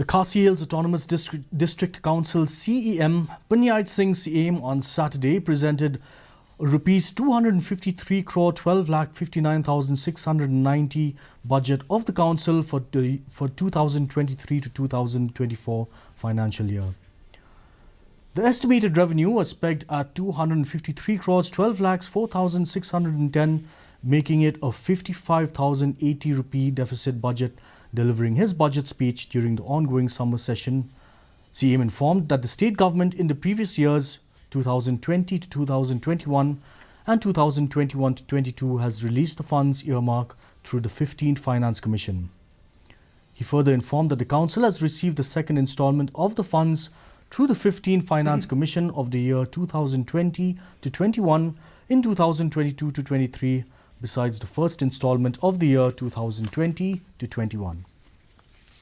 The Khadc Hills Autonomous District Council CEM Panyait Singh CEM on Saturday presented Rs 253 crore 12 lakh 59,690 budget of the council for 2023 to 2024 financial year. The estimated revenue was pegged at 253 crores 12 lakhs 4,610, making it a 55,080 rupee deficit budget. Delivering his budget speech during the ongoing summer session, CEM informed that the state government in the previous years 2020 to 2021 and 2021 to 22 has released the funds earmarked through the 15th Finance Commission. He further informed that the council has received the second installment of the funds through the 15th Finance Commission of the year 2020 to 21 in 2022 to 23, besides the first installment of the year 2020 to 21.